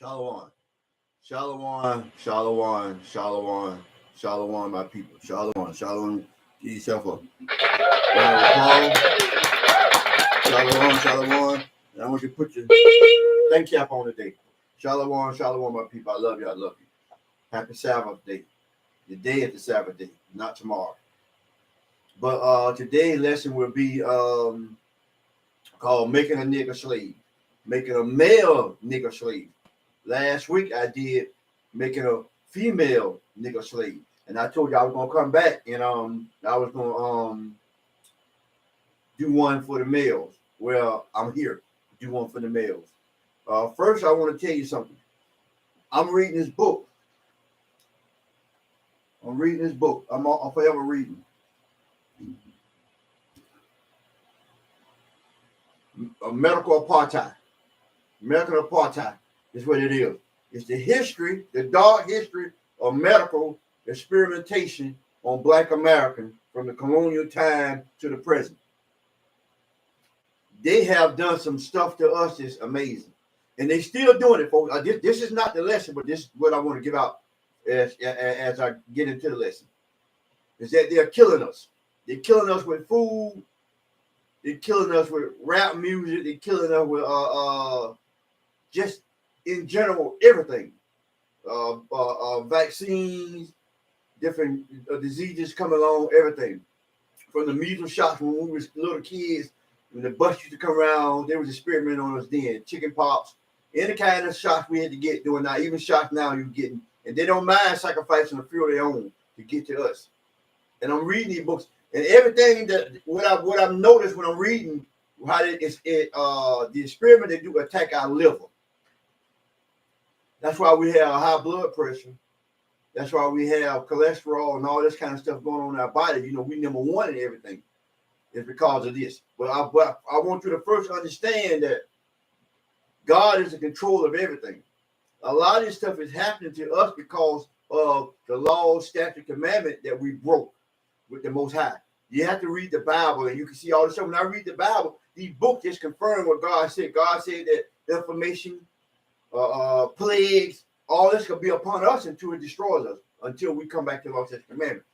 Shalom. Shalom. Shalom. Shalom. Shalom, my people. Shalom. Shalom. Give yourself a round of applause. Shalom. Shalom. And I want you to put your thank cap on today. Shalom. Shalom, my people. I love you. I love you. Happy Sabbath day. The day is the Sabbath day, not tomorrow. But today's lesson will be called Making a Nigger Slave. Making a male nigger slave. Last week I did making a female nigger slave, and I told you I was gonna come back and I was gonna do one for the males. Well, I'm here to do one for the males. First, I want to tell you something. I'm reading this book. I'm forever reading. Medical apartheid. Medical apartheid is what it is. It's the history, the dark history of medical experimentation on Black Americans from the colonial time to the present. They have done some stuff to us that's amazing. And they still doing it, folks. This is not the lesson, but this is what I want to give out as I get into the lesson. Is that they're killing us. They're killing us with food. They're killing us with rap music. They're killing us with just in general, everything. Vaccines, different diseases coming along, everything. From the measles shots when we were little kids, when the bus used to come around, they was experimenting on us then. Chicken pox, any kind of shots we had to get doing now, even shots now you're getting. And they don't mind sacrificing a few of their own to get to us. And I'm reading these books, and everything that what I've noticed when I'm reading how the experiment they do attack our liver. That's why we have high blood pressure. That's why we have cholesterol and all this kind of stuff going on in our body. You know, we number one in everything. It's because of this. But I want you to first understand that God is in control of everything. A lot of this stuff is happening to us because of the law, statute, commandment that we broke with the Most High. You have to read the Bible, and you can see all this stuff. When I read the Bible, these books just confirm what God said. God said that information, plagues, all this could be upon us until it destroys us, until we come back to the law, statute, commandment.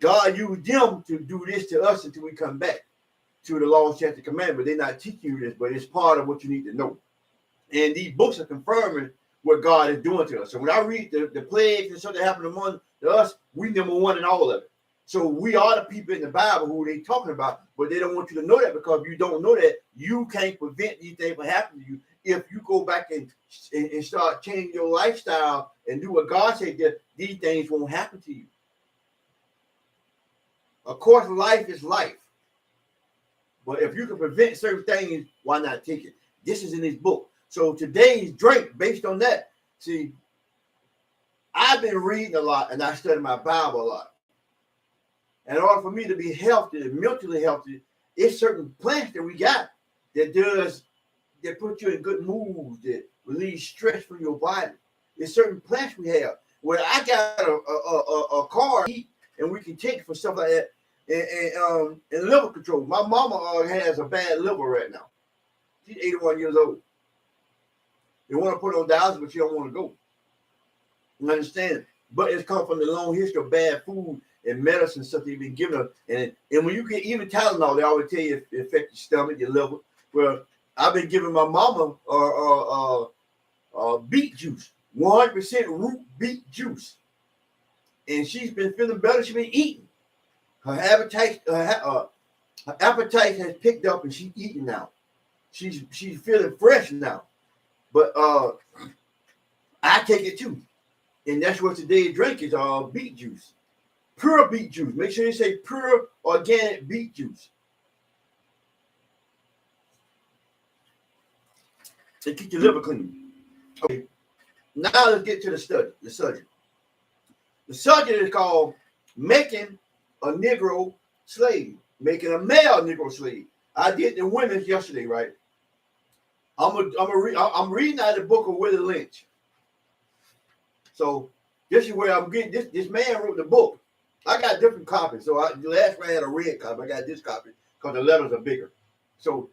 God used them to do this to us until we come back to the law, statute, commandment. They're not teaching you this, but it's part of what you need to know. And these books are confirming what God is doing to us. So when I read the plagues and stuff that happened among us, we number one in all of it. So we are the people in the Bible who they talking about, but they don't want you to know that, because if you don't know that, you can't prevent these things from happening to you. If you go back and start changing your lifestyle and do what God said, that these things won't happen to you. Of course, life is life. But if you can prevent certain things, why not take it? This is in his book. So today's drink, based on that, see, I've been reading a lot and I study my Bible a lot. And in order for me to be healthy, mentally healthy, it's certain plants that we got that put you in good moods, that release stress from your body. There's certain plants we have. Where I got a car, and we can take it for stuff like that, and liver control. My mama has a bad liver right now. She's 81 years old. They want to put her on dialysis, but she don't want to go. You understand? But it's come from the long history of bad food and medicine stuff they've been giving her. And when you get even Tylenol, they always tell you it affects your stomach, your liver. Well, I've been giving my mama beet juice, 100% root beet juice. And she's been feeling better. She's been eating. Her appetite has picked up, and she's eating now. She's feeling fresh now. But I take it too. And that's what today's drink is, beet juice. Pure beet juice. Make sure you say pure organic beet juice. To keep your liver clean. Okay. Now let's get to the subject. The subject is called Making a Negro Slave. Making a male Negro slave. I did the women's yesterday, right? I'm reading out of the book of Willie Lynch. So this is where I'm getting this man wrote the book. I got different copies. So the last one I had a red copy. I got this copy because the letters are bigger. So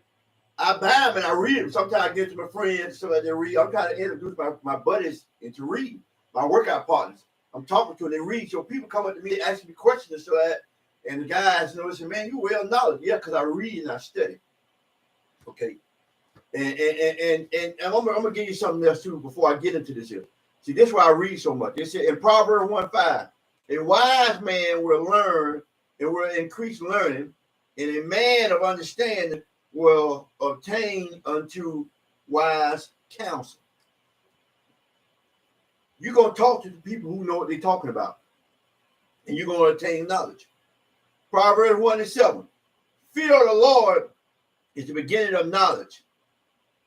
I buy them and I read them. Sometimes I give to my friends so that they read. I'm trying to introduce my buddies into reading, my workout partners. I'm talking to them, they read. So people come up to me and ask me questions so that, and the guys say, man, you well knowledge. Yeah, because I read and I study. Okay. And I'm gonna give you something else too before I get into this here. See, this is why I read so much. It said in Proverbs 1:5, a wise man will learn and will increase learning, and a man of understanding will obtain unto wise counsel. You're gonna talk to the people who know what they're talking about, and you're gonna attain knowledge. Proverbs 1:7, fear of the Lord is the beginning of knowledge,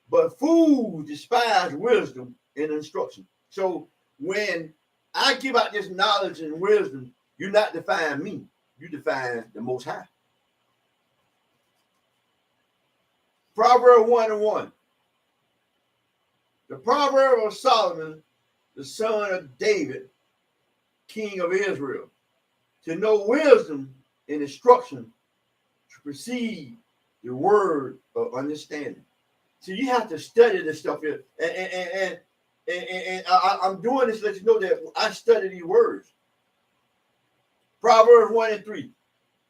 but fools despise wisdom and instruction. So when I give out this knowledge and wisdom, you're not define me, you define the Most High. Proverbs 1:1. The Proverb of Solomon, the son of David, king of Israel, to know wisdom and instruction, to perceive the word of understanding. So you have to study this stuff here. And I'm doing this to let you know that I study these words. Proverbs 1:3.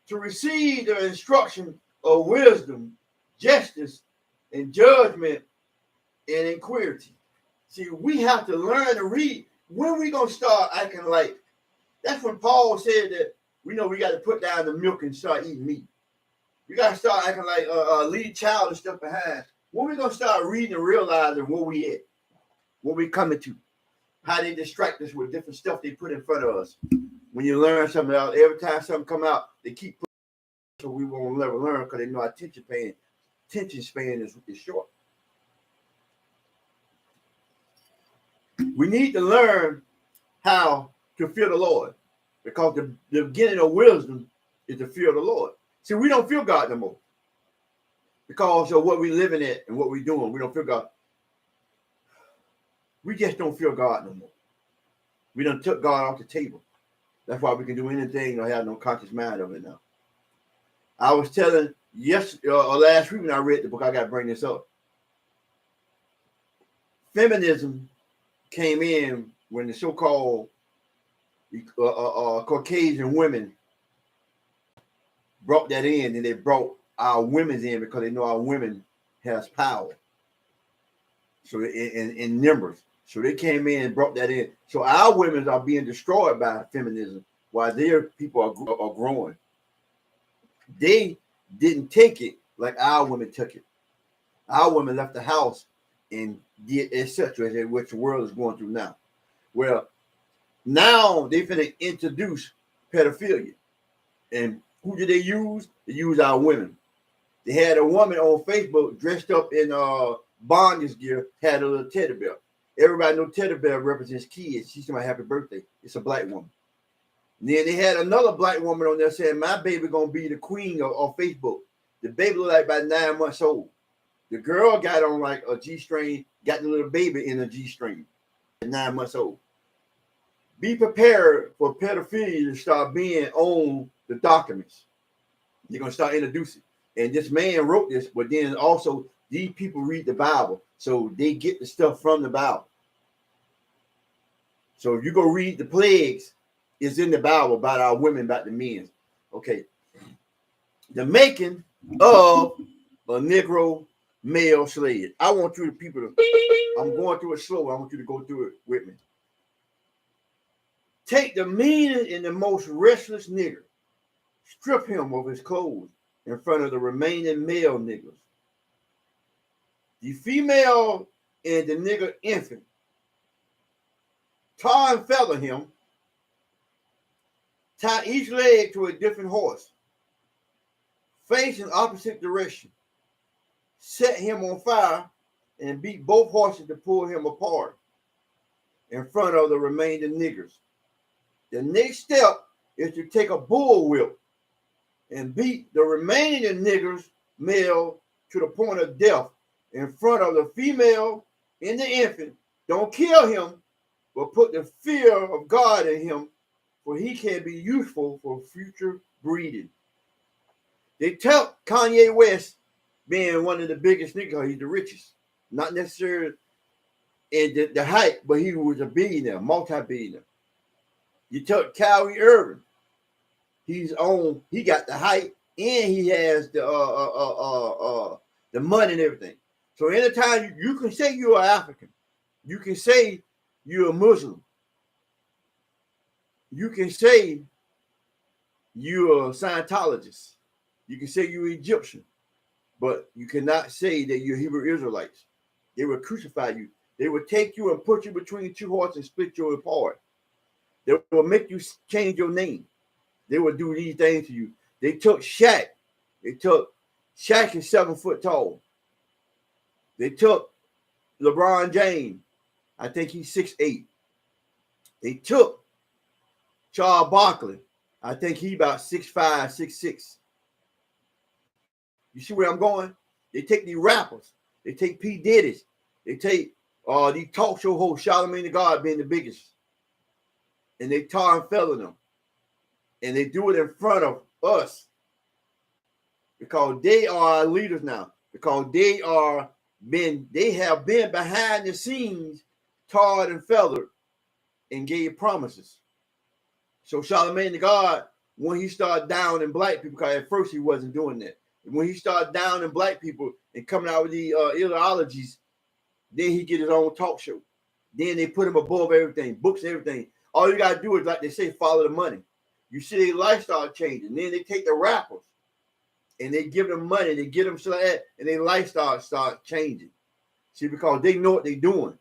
To receive the instruction of wisdom, justice, and judgment, and inquiry. See, we have to learn to read. When we gonna start acting like? That's when Paul said that we know we got to put down the milk and start eating meat. We got to start acting like lead child and stuff behind. When we gonna start reading and realizing where we at, what we coming to, how they distract us with different stuff they put in front of us. When you learn something else, every time something come out, they keep putting, so we won't never learn because they know our attention span is short. We need to learn how to fear the Lord, because the beginning of wisdom is to fear the Lord. See, we don't fear God no more because of what we're living at and what we're doing. We don't fear God. We just don't fear God no more. We done took God off the table. That's why we can do anything or have no conscious mind of it now. I was telling last week when I read the book, I got to bring this up. Feminism came in when the so-called Caucasian women brought that in, and they brought our women in because they know our women has power. So in numbers. So they came in and brought that in. So our women are being destroyed by feminism while their people are growing. They didn't take it like our women took it. Our women left the house and did etc. which the world is going through now. Well, now they finna introduce pedophilia. And who did they use? They used our women. They had a woman on Facebook dressed up in bondage gear, had a little teddy bear. Everybody knows teddy bear represents kids. She said, my happy birthday. It's a black woman. And then they had another black woman on there saying, my baby gonna be the queen of Facebook. The baby looked like about 9 months old. The girl got on like a G-string, got the little baby in a G-string, 9 months old. Be prepared for pedophilia to start being on the documents. They're gonna start introducing. And this man wrote this, but then also these people read the Bible, so they get the stuff from the Bible. So if you go read the plagues, it's in the Bible about our women, about the men. Okay. The making of a Negro male slave. I want you people to, I'm going through it slow. I want you to go through it with me. Take the meanest and the most restless nigger, strip him of his clothes in front of the remaining male niggers. The female and the nigger infant, tar and feather him, tie each leg to a different horse, face in opposite direction, set him on fire, and beat both horses to pull him apart in front of the remaining niggers. The next step is to take a bull whip and beat the remaining niggers male to the point of death in front of the female and the infant. Don't kill him, but put the fear of God in him, for he can be useful for future breeding. They tell Kanye West being one of the biggest niggas. He's the richest. Not necessarily in the height, but he was a billionaire, multi-billionaire. You took Kyrie Irving. He got the height and he has the money and everything. So anytime you can say you're an African, you can say you're a Muslim, you can say you're a Scientologist, you can say you're Egyptian, but you cannot say that you're Hebrew Israelites. They will crucify you. They will take you and put you between two hearts and split you apart. They will make you change your name. They will do these things to you. They took Shaq. Shaq is 7 foot tall. They took LeBron James. I think he's 6'8". They took Charles Barkley. I think he about 6'5", 6'6". You see where I'm going? They take these rappers. They take P. Diddy's. They take these talk show hosts, Charlamagne the God being the biggest. And they tar and feather them. And they do it in front of us. Because they are our leaders now. Because they have been behind the scenes, tarred and feathered, and gave promises. So Charlamagne the God, when he started downing black people, because at first he wasn't doing that. When he started downing black people and coming out with the ideologies, then he get his own talk show. Then they put him above everything, books, everything. All you got to do is, like they say, follow the money. You see their lifestyle changing. Then they take the rappers and they give them money. They get them so like that, and their lifestyle start changing. See, because they know what they're doing.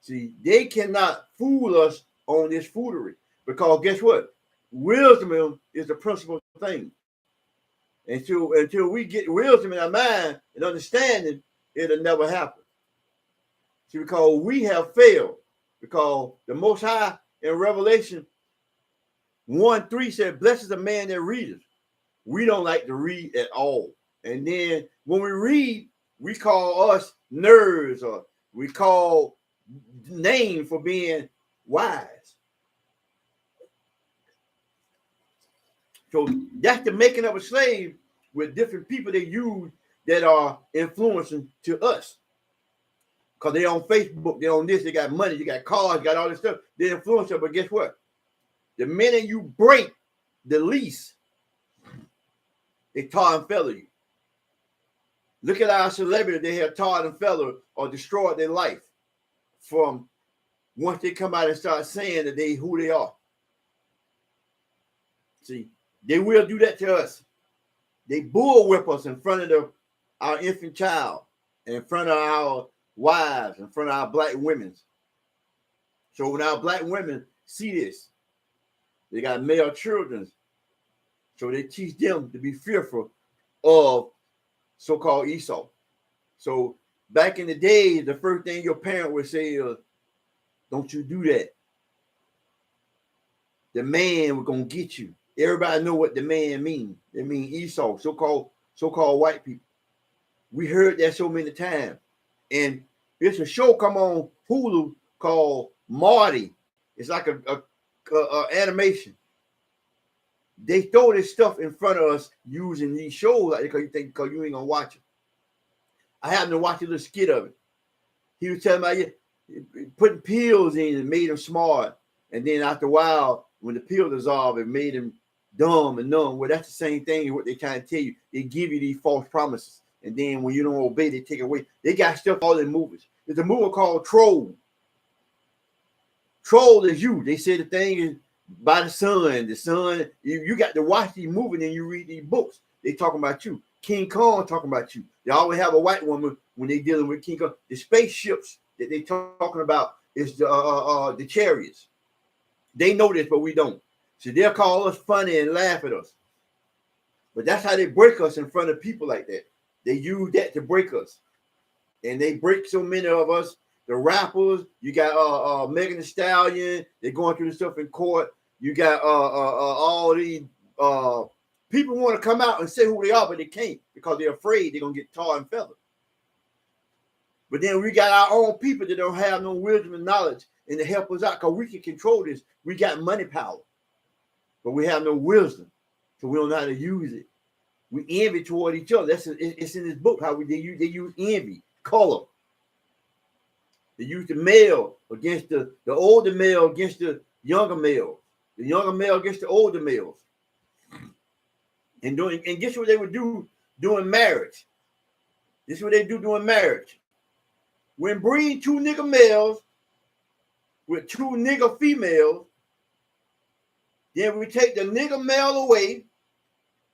See, they cannot fool us on this foolery. Because guess what? Wisdom is the principal thing. Until we get wisdom in our mind and understanding, it'll never happen. See, because we have failed. Because the Most High in Revelation 1:3 said, blessed is the man that readeth. We don't like to read at all. And then when we read, we call us nerds, or we call names for being wise. So that's the making of a slave with different people they use that are influencing to us. Because they on Facebook, they on this, they got money, they got cars, got all this stuff. They influence us, but guess what? The minute you break the lease, they tar and feather you. Look at our celebrities, they have tarred and feathered or destroyed their life from once they come out and start saying that they who they are. See, they will do that to us. They bull whip us in front of our infant child, and in front of our wives, in front of our black women. So when our black women see this, they got male children. So they teach them to be fearful of so-called Esau. So back in the day, the first thing your parent would say is, don't you do that. The man was gonna get you. Everybody know what the man means. They mean Esau, so-called white people. We heard that so many times. And there's a show come on Hulu called Marty. It's like a animation. They throw this stuff in front of us using these shows like because you ain't gonna watch it. I happened to watch a little skit of it. He was telling me putting pills in and made him smart, and then after a while, when the pill dissolved, it made him dumb and numb. Well, that's the same thing. What they trying to tell you, they give you these false promises, and then when you don't obey, they take it away. They got stuff all in movies. There's a movie called Troll. Troll is you. They say the thing is by the sun. The sun, you got to watch these movies and you read these books. They talking about you. King Kong talking about you. They always have a white woman when they dealing with King Kong. The spaceships that they talking about is the chariots. They know this, but we don't. So they'll call us funny and laugh at us. But that's how they break us in front of people like that. They use that to break us. And they break so many of us. The rappers, you got Megan Thee Stallion, they're going through the stuff in court. You got all these people want to come out and say who they are, but they can't because they're afraid they're gonna get tarred and feathered. But then we got our own people that don't have no wisdom and knowledge and to help us out because we can control this. We got money power, but we have no wisdom, so we don't know how to use it. We envy toward each other. It's in this book how they use envy, color. They use the male against the older male against the younger male, the younger male against the older males. And guess what they would do during marriage? This is what they do during marriage. When breed two nigger males with two nigger females, then we take the nigger male away.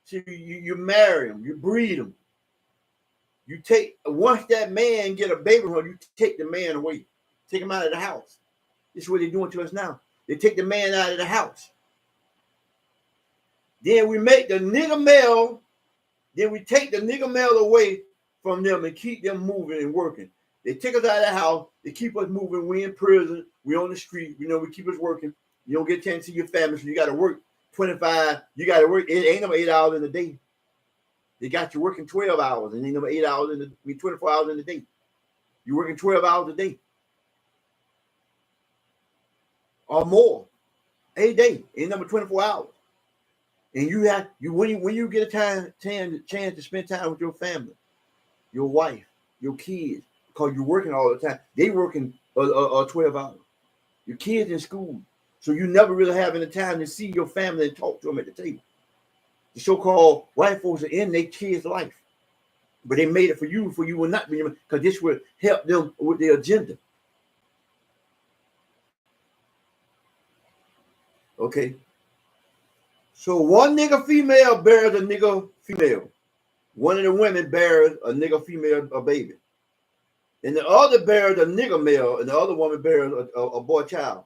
So you marry them, you breed them. You take, once that man get a baby from you take the man away. Take him out of the house. This is what they're doing to us now. They take the man out of the house. Then we make the nigger male, then we take the nigger male away from them and keep them moving and working. They take us out of the house, they keep us moving. We in prison, we on the street, we keep us working. You don't get a chance to see your family, so you got to work 25, you got to work, it ain't no 8 hours in a day. They got you working 12 hours and ain't no 8 hours 24 hours in a day. You're working 12 hours a day. Or more. A day, ain't number 24 hours. And when you get a chance to spend time with your family, your wife, your kids, because you're working all the time. They working 12 hours. Your kids in school. So you never really having the time to see your family and talk to them at the table. The so-called white folks are in their kids' life. But they made it for you will not be, because this will help them with their agenda. Okay. So one nigger female bears a nigger female. One of the women bears a nigger female a baby. And the other bears a nigger male, and the other woman bears a boy child.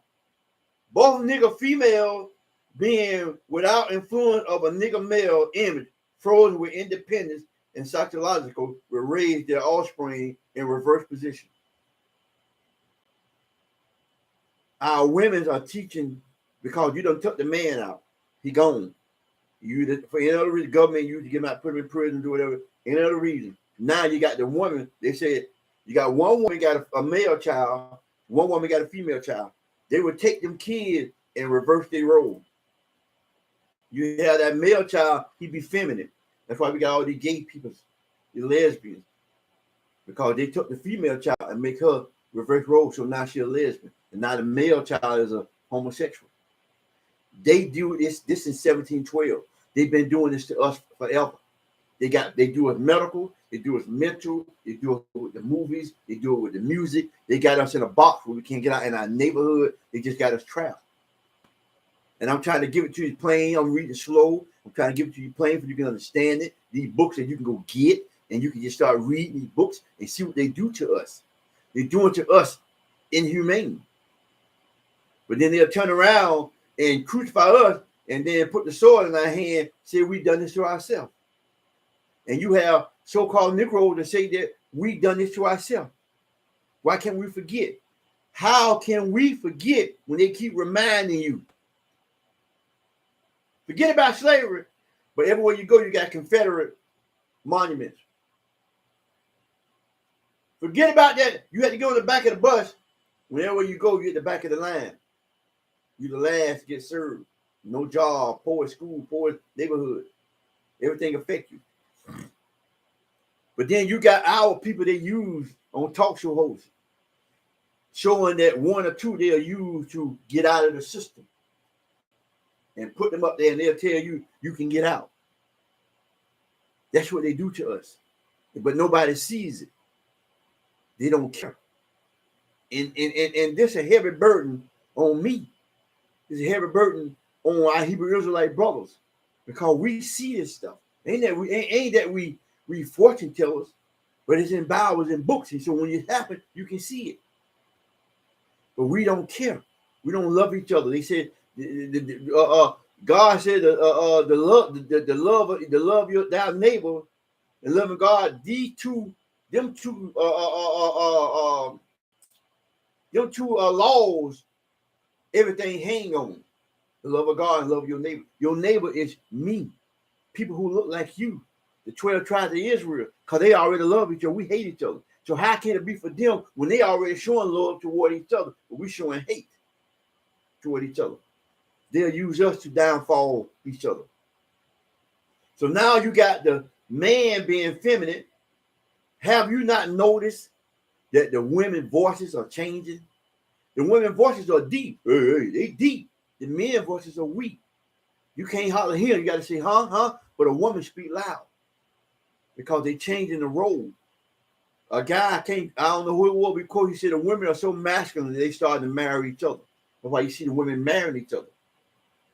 Both nigger females being without influence of a nigger male image, frozen with independence and psychological, will raise their offspring in reverse position. Our women are teaching, because you done took the man out. He gone. For any other reason, government used to get him out, put him in prison, do whatever. Any other reason. Now you got the woman. They said you got one woman got a male child, one woman got a female child. They would take them kids and reverse their role. You have that male child, he be feminine. That's why we got all these gay people, the lesbians, because they took the female child and make her reverse role. So now she's a lesbian, and now the male child is a homosexual. They do this in 1712. They've been doing this to us forever. They do it medical, they do it mental, they do it with the movies, they do it with the music. They got us in a box where we can't get out in our neighborhood. They just got us trapped. And I'm trying to give it to you plain. I'm reading slow. I'm trying to give it to you plain so you can understand it. These books that you can go get, and you can just start reading these books and see what they do to us. They're doing to us inhumane. But then they'll turn around and crucify us and then put the sword in our hand, say we done this to ourselves. And you have so-called Negroes that say that we done this to ourselves. Why can't we forget? How can we forget when they keep reminding you? Forget about slavery, but everywhere you go, you got Confederate monuments. Forget about that. You had to go in the back of the bus. Whenever you go, you're at the back of the line. You're the last to get served. No job, poor school, poor neighborhood. Everything affect you. But then you got our people they use on talk show hosts, showing that one or two they'll use to get out of the system. And put them up there and they'll tell you, you can get out. That's what they do to us. But nobody sees it. They don't care. And this is a heavy burden on me. It's a heavy burden on our Hebrew Israelite brothers. Because we see this stuff. Ain't that we fortune tellers, but it's in Bibles and books. And so when it happens, you can see it. But we don't care. We don't love each other. They said God said the love your thy neighbor and loving God. Them two laws, everything hang on. The love of God and love of your neighbor. Your neighbor is me. People who look like you. The 12 tribes of Israel, because they already love each other. We hate each other. So how can it be for them when they already showing love toward each other, but we showing hate toward each other? They'll use us to downfall each other. So now you got the man being feminine. Have you not noticed that the women's voices are changing? The women's voices are deep. Hey, they deep. The men's voices are weak. You can't hardly hear. You got to say, huh. But a woman speak loud because they changing the role. A guy can't, I don't know who it was because he said the women are so masculine they started to marry each other. That's why you see the women marrying each other.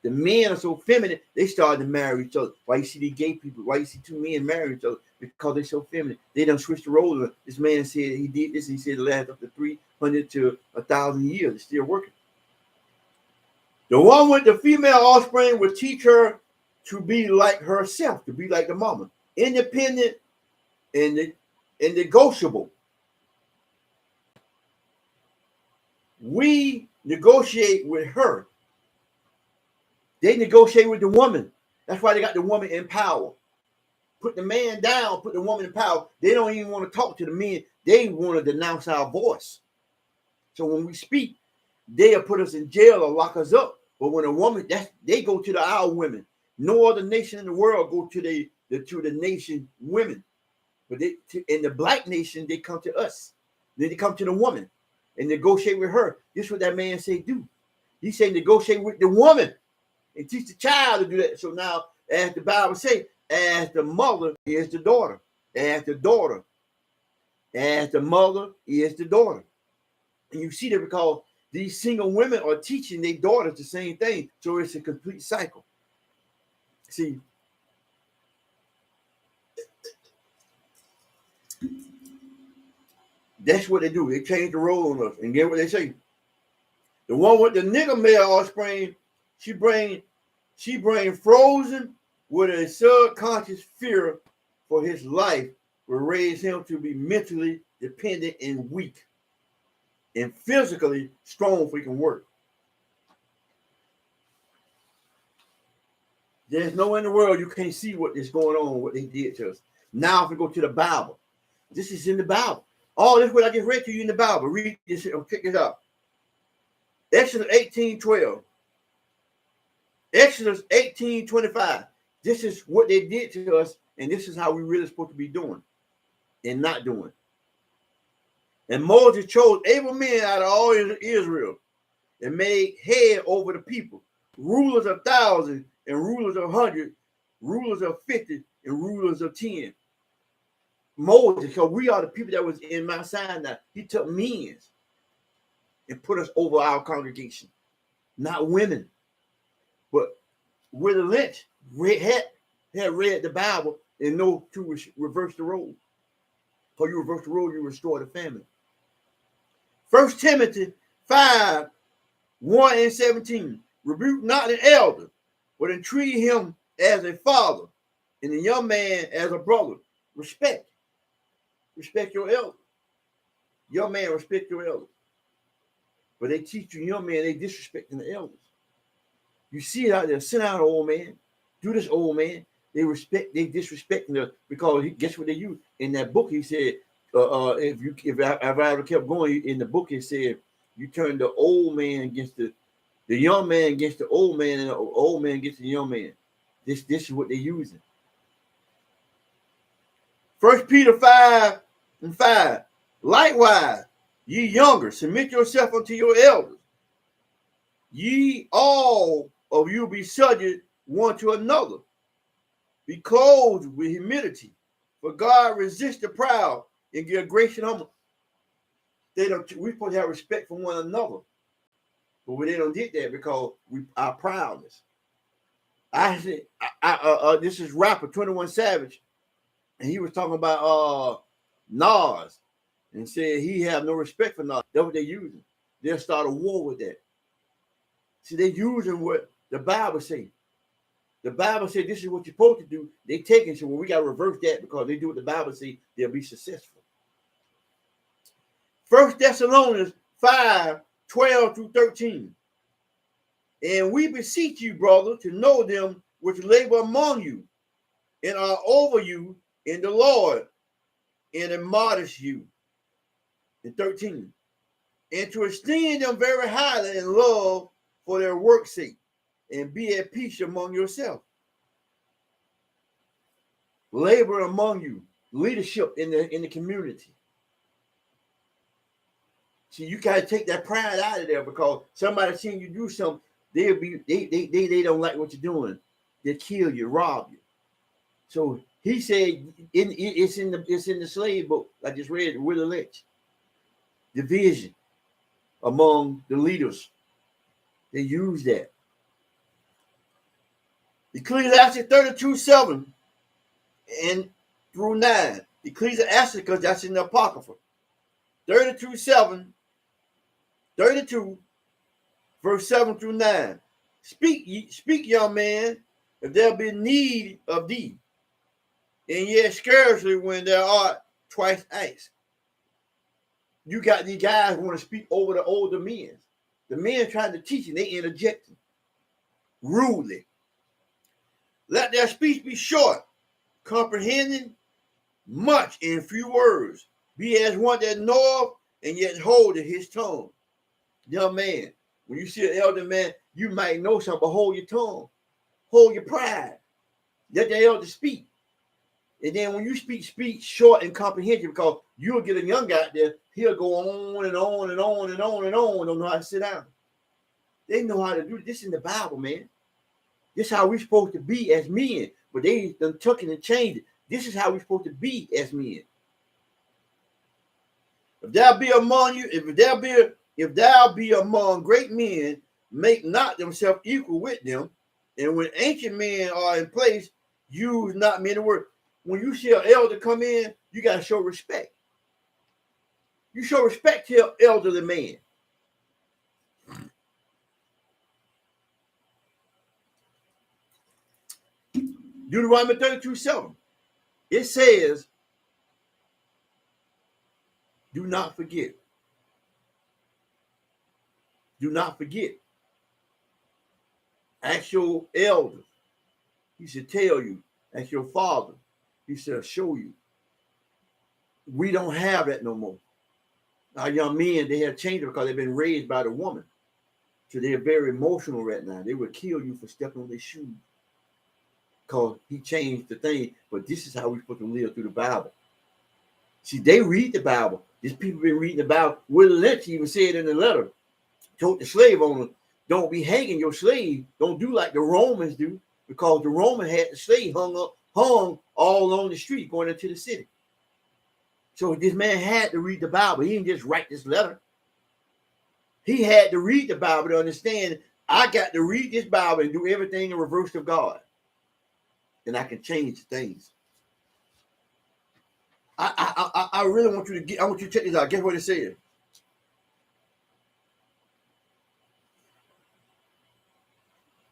The men are so feminine, they started to marry each other. Why you see the gay people? Why you see two men marry each other? Because they're so feminine. They done switched the roles. This man said he did this. He said it lasts up to 300 to 1,000 years. It's still working. The one with the female offspring will teach her to be like herself, to be like the mama. Independent and negotiable. We negotiate with her. They negotiate with the woman. That's why they got the woman in power. Put the man down, put the woman in power. They don't even want to talk to the men. They want to denounce our voice. So when we speak, they'll put us in jail or lock us up. But when a woman, they go to our women. No other nation in the world go to the nation women. But in the black nation, they come to us. Then they come to the woman and negotiate with her. This is what that man say do. He say negotiate with the woman and teach the child to do that. So now, as the Bible say, as the mother is the daughter. As the mother is the daughter. And you see that because these single women are teaching their daughters the same thing. So it's a complete cycle. See, that's what they do. They change the role on us. And get what they say. The one with the nigger male offspring, she bring frozen with a subconscious fear for his life will raise him to be mentally dependent and weak and physically strong for he can work. There's no in the world you can't see what is going on, what they did to us. Now if we go to the Bible, this is in the Bible. Oh, this is what I just read to you in the Bible. Read this, check this out. Exodus 18:12. Exodus 18:25. This is what they did to us, and this is how we really supposed to be doing and not doing. And Moses chose able men out of all Israel and made head over the people, rulers of thousands and rulers of hundreds, rulers of 50 and rulers of 10. Moses, because we are the people that was in Mount Sinai, he took men and put us over our congregation, not women. But Willie Lynch had read the Bible and know to reverse the role. So you reverse the role, you restore the family. 1 Timothy 5:1-17. Rebuke not an elder, but entreat him as a father, and a young man as a brother. Respect your elder. Young man, respect your elder. But they teach you young man, they disrespecting the elders. You see it out there, send out an old man, do this old man. They disrespecting the, because guess what they use in that book? He said, if I ever kept going in the book, it said you turn the old man against the young man against the old man, and the old man against the young man. This is what they're using. 1 Peter 5:5. Likewise, ye younger, submit yourself unto your elders. Ye all of you be subject one to another. Be clothed with humility, for God resists the proud and give grace and humble. We're supposed to have respect for one another, but they don't get that because our proudness. This is rapper 21 Savage, and he was talking about Nas, and said he have no respect for Nas. That's what they're using. They'll start a war with that. See, they're using what the Bible says. The Bible said this is what you're supposed to do. They take it, so when we got to reverse that because they do what the Bible says, they'll be successful. 1 Thessalonians 5:12-13. And we beseech you, brother, to know them which labor among you and are over you in the Lord and admonish you. And 13. And to esteem them very highly in love for their work's sake, and be at peace among yourselves. labor among you, leadership in the community. See, you gotta take that pride out of there, because somebody seeing you do something, they don't like what you're doing. They kill you, rob you. So he said, it's in the slave book I just read, Willie Lynch. Division among the leaders. They use that. Ecclesiastes 32:7 and through 9. Ecclesiastes, because that's in the Apocrypha. 32:7, 32, verse 7 through 9. Speak, young man, if there be need of thee, and yet scarcely when there art twice asked. You got these guys who want to speak over the older men. The men trying to teach and they interjecting rudely. Let their speech be short, comprehending much in few words. Be as one that knoweth and yet holdeth his tongue. Young man, when you see an elder man, you might know something, but hold your tongue. Hold your pride. Let the elder speak. And then when you speak short and comprehensive, because you'll get a young guy out there, he'll go on and on and on and on and on, don't know how to sit down. They know how to do this in the Bible, man. This is how we're supposed to be as men. But they done took it and changed it. This is how we're supposed to be as men. If thou be among you, if thou be among great men, make not themselves equal with them. And when ancient men are in place, use not many words. When you see an elder come in, you got to show respect. You show respect to an elderly man. Deuteronomy 32:7. It says, do not forget. Do not forget. Ask your elders. He should tell you. Ask your father. He should show you. We don't have that no more. Our young men, they have changed it because they've been raised by the woman. So they're very emotional right now. They would kill you for stepping on their shoes. Because he changed the thing. But this is how we're supposed to live through the Bible. See, they read the Bible. These people been reading the Bible. Willie Lynch even said in the letter, told the slave owner, don't be hanging your slave. Don't do like the Romans do. Because the Roman had the slave hung all along the street going into the city. So this man had to read the Bible. He didn't just write this letter. He had to read the Bible to understand, I got to read this Bible and do everything in reverse of God. And I can change things. I really want you to I want you to check this out. Guess what it says?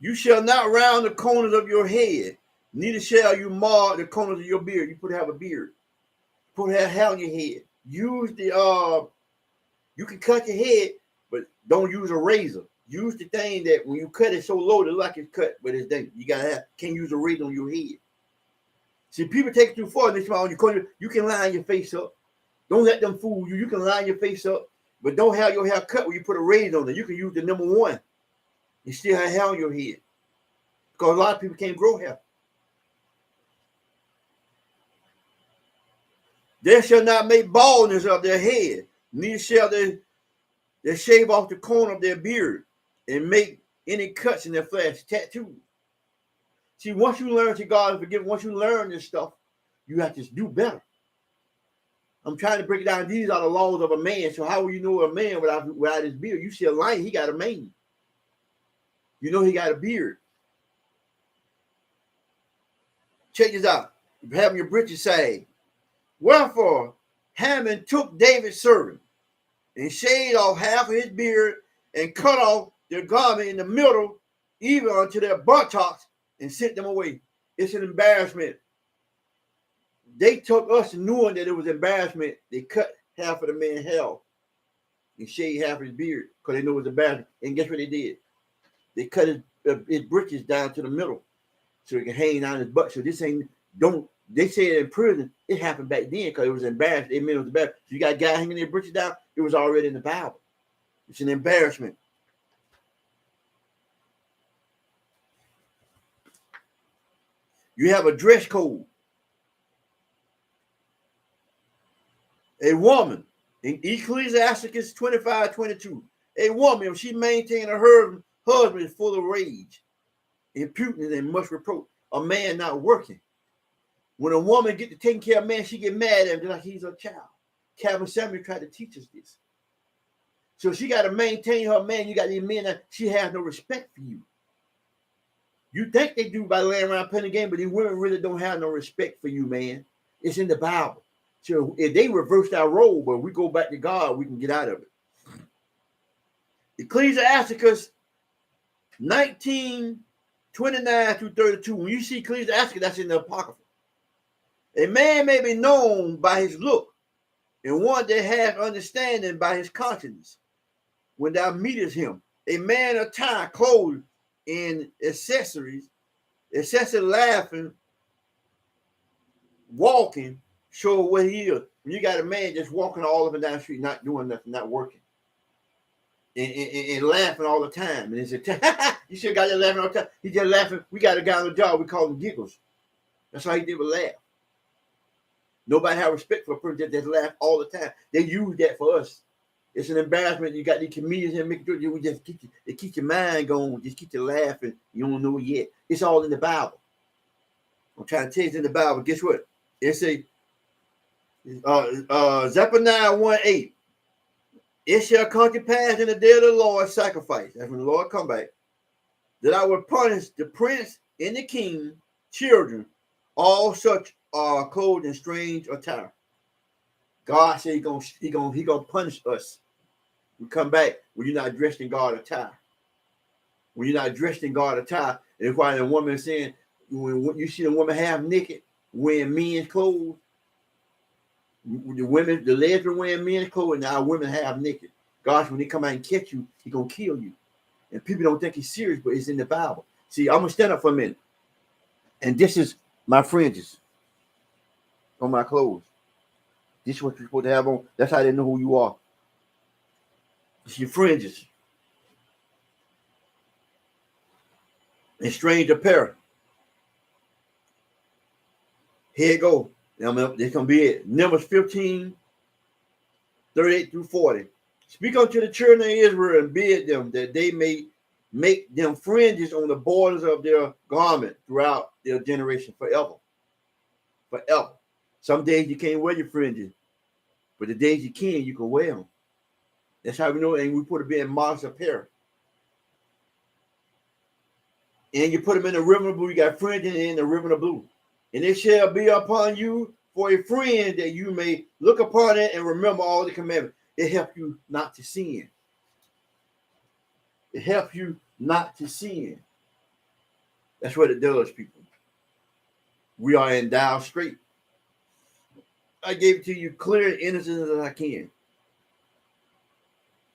You shall not round the corners of your head, neither shall you mar the corners of your beard. You put have a beard. Put hair on your head. Use the you can cut your head, but don't use a razor. Use the thing that when you cut it so low, it look like it's cut, but it's dang. You can't use a razor on your head. See, people take it too far. They on your corner. You can line your face up. Don't let them fool you. You can line your face up, but don't have your hair cut when you put a razor on it. You can use the number 1. You still have hair on your head. Because a lot of people can't grow hair. They shall not make baldness of their head, neither shall they shave off the corner of their beard and make any cuts in their flesh, tattoos. See, once you learn to God and forgive, once you learn this stuff, you have to do better. I'm trying to break it down. These are the laws of a man. So how will you know a man without his beard? You see a lion, he got a mane. You know he got a beard. Check this out. You have your breeches saying, wherefore Haman took David's servant and shaved off half of his beard and cut off their garment in the middle, even unto their buttocks, and sent them away. It's an embarrassment. They took us knowing that it was embarrassment. They cut half of the man's hair and shaved half of his beard because they knew it was embarrassment. And guess what they did? They cut his breeches down to the middle so it can hang down his butt. So this ain't, they said in prison, it happened back then because it was embarrassed. They meant it was embarrassed. So you got a guy hanging their breeches down, it was already in the Bible. It's an embarrassment. You have a dress code. A woman, in Ecclesiasticus 25:22, a woman, if she maintain her husband is full of rage, impudence, and much reproach, a man not working. When a woman get to taking care of a man, she get mad at him like he's a child. Calvin Samuel tried to teach us this. So she got to maintain her man. You got these men that she has no respect for you. You think they do by laying around playing the game, but these women really don't have no respect for you, man. It's in the Bible. So if they reverse our role, but we go back to God, we can get out of it. Ecclesiasticus 19:29-32. When you see Ecclesiasticus, that's in the Apocrypha. A man may be known by his look, and one that has understanding by his countenance. When thou meetest him, a man attired, clothed in accessories, excessive laughing, walking, show what he is. When you got a man just walking all up and down the street, not doing nothing, not working, and laughing all the time, and he said, "You should got that laughing all the time." He just laughing. We got a guy on the job. We call him Giggles. That's how he did with laugh. Nobody have respect for a person that just laugh all the time. They use that for us. It's an embarrassment. You got these comedians here making sure we just keep your mind going, just keep you laughing. You don't know it yet. It's all in the Bible. I'm trying to tell you it's in the Bible. Guess what? It's a Zephaniah 1:8. It shall come to pass in the day of the Lord's sacrifice. That's when the Lord come back. That I will punish the prince and the king, children, all such are clothed in strange attire. God said he gonna punish us. We come back when you're not dressed in God attire. When you're not dressed in God attire, and it's why the woman is saying, when you see the woman half naked, wearing men's clothes, the lesbian wearing men's clothes, and our women half naked. Gosh, when they come out and catch you, he gonna kill you. And people don't think he's serious, but it's in the Bible. See, I'm gonna stand up for a minute. And this is my fringes on my clothes. This is what you're supposed to have on. That's how they know who you are. It's your fringes. And strange apparel. Here you go. This gonna be it. Numbers 15:38-40. Speak unto the children of Israel and bid them that they may make them fringes on the borders of their garment throughout their generation forever. Forever. Some days you can't wear your fringes, but the days you can wear them. That's how we know, and we put them in modest apparel. And you put them in the ribbon of blue. You got fringes in the ribbon of blue. And it shall be upon you for a friend that you may look upon it and remember all the commandments. It helps you not to sin. It helps you not to sin. That's what it does, people. We are in dire strait. I gave it to you clear and innocent as I can.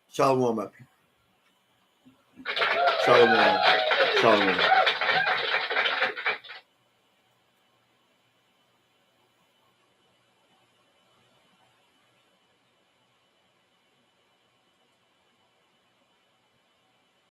Shalom, my people. Shalom. Shalom.